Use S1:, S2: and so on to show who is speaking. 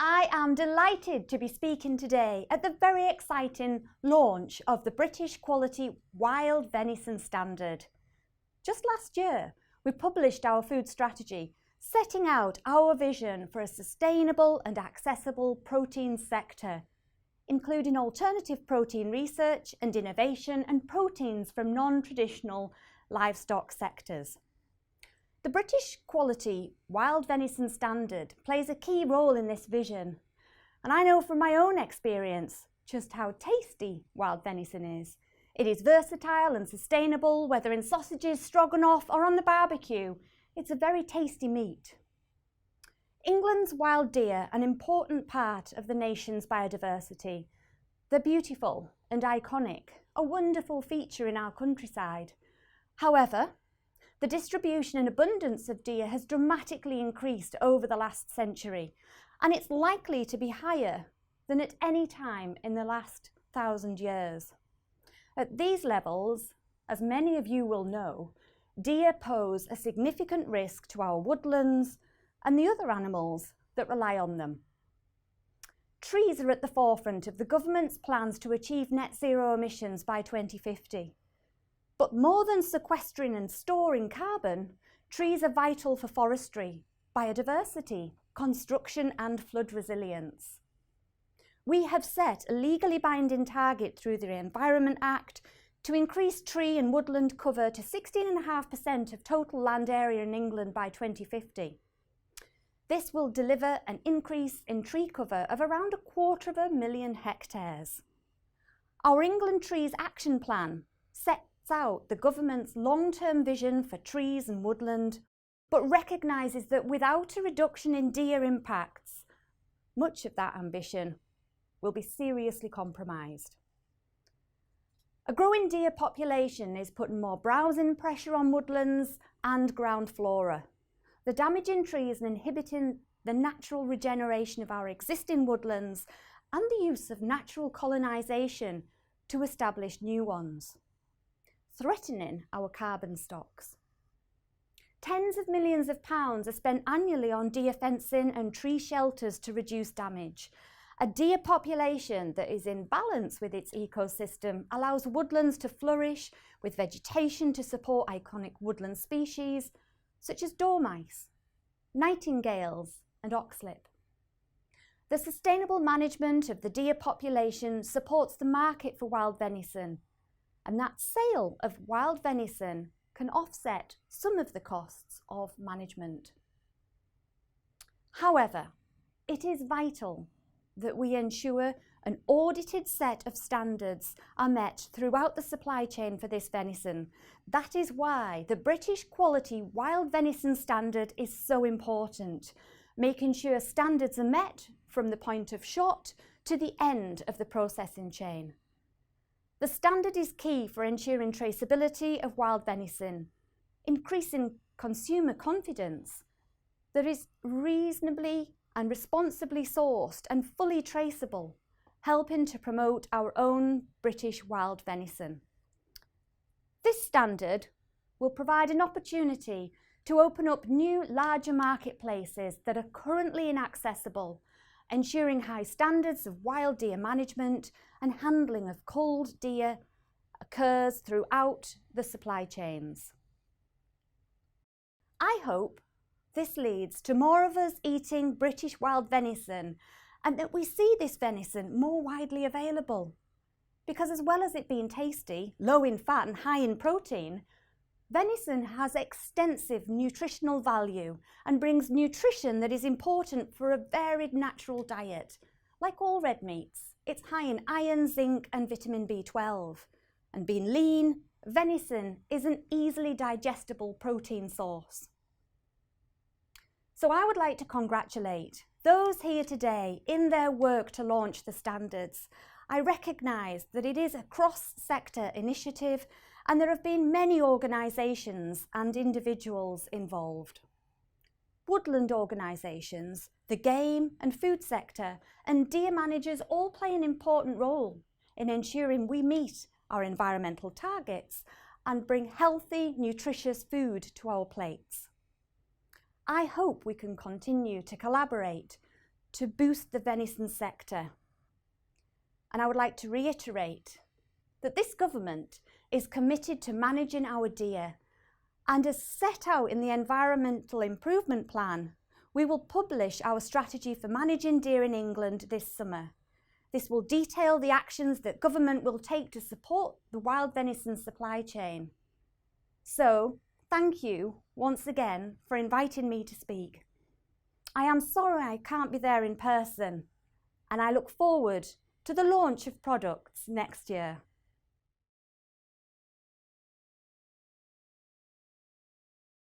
S1: I am delighted to be speaking today at the very exciting launch of the British Quality Wild Venison Standard. Just last year, we published our food strategy, setting out our vision for a sustainable and accessible protein sector, including alternative protein research and innovation and proteins from non-traditional livestock sectors. The British Quality Wild Venison Standard plays a key role in this vision, and I know from my own experience just how tasty wild venison is. It is versatile and sustainable, whether in sausages, stroganoff or on the barbecue. It's a very tasty meat. England's wild deer, an important part of the nation's biodiversity. They're beautiful and iconic, a wonderful feature in our countryside. However, the distribution and abundance of deer has dramatically increased over the last century, and it's likely to be higher than at any time in the last 1,000 years. At these levels, as many of you will know, deer pose a significant risk to our woodlands and the other animals that rely on them. Trees are at the forefront of the government's plans to achieve net zero emissions by 2050. But more than sequestering and storing carbon, trees are vital for forestry, biodiversity, construction and flood resilience. We have set a legally binding target through the Environment Act to increase tree and woodland cover to 16.5% of total land area in England by 2050. This will deliver an increase in tree cover of around 250,000 hectares. Our England Trees Action Plan sets out the government's long-term vision for trees and woodland, but recognises that without a reduction in deer impacts, much of that ambition will be seriously compromised. A growing deer population is putting more browsing pressure on woodlands and ground flora. They're damaging trees and inhibiting the natural regeneration of our existing woodlands and the use of natural colonisation to establish new ones, threatening our carbon stocks. Tens of millions of pounds are spent annually on deer fencing and tree shelters to reduce damage. A deer population that is in balance with its ecosystem allows woodlands to flourish with vegetation to support iconic woodland species such as dormice, nightingales and oxlip. The sustainable management of the deer population supports the market for wild venison, and that sale of wild venison can offset some of the costs of management. However, it is vital that we ensure an audited set of standards are met throughout the supply chain for this venison. That is why the British Quality Wild Venison Standard is so important, making sure standards are met from the point of shot to the end of the processing chain. The standard is key for ensuring traceability of wild venison, increasing consumer confidence that is reasonably and responsibly sourced and fully traceable, helping to promote our own British wild venison. This standard will provide an opportunity to open up new, larger marketplaces that are currently inaccessible, ensuring high standards of wild deer management and handling of culled deer occurs throughout the supply chains. I hope this leads to more of us eating British wild venison and that we see this venison more widely available. Because as well as it being tasty, low in fat and high in protein, venison has extensive nutritional value and brings nutrition that is important for a varied natural diet. Like all red meats, it's high in iron, zinc and vitamin B12. And being lean, venison is an easily digestible protein source. So I would like to congratulate those here today in their work to launch the standards. I recognise that it is a cross-sector initiative and there have been many organisations and individuals involved. Woodland organisations, the game and food sector and deer managers all play an important role in ensuring we meet our environmental targets and bring healthy, nutritious food to our plates. I hope we can continue to collaborate to boost the venison sector. And I would like to reiterate that this government is committed to managing our deer, and as set out in the Environmental Improvement Plan, we will publish our strategy for managing deer in England this summer. This will detail the actions that government will take to support the wild venison supply chain. So, thank you once again for inviting me to speak. I am sorry I can't be there in person, and I look forward to the launch of products next year.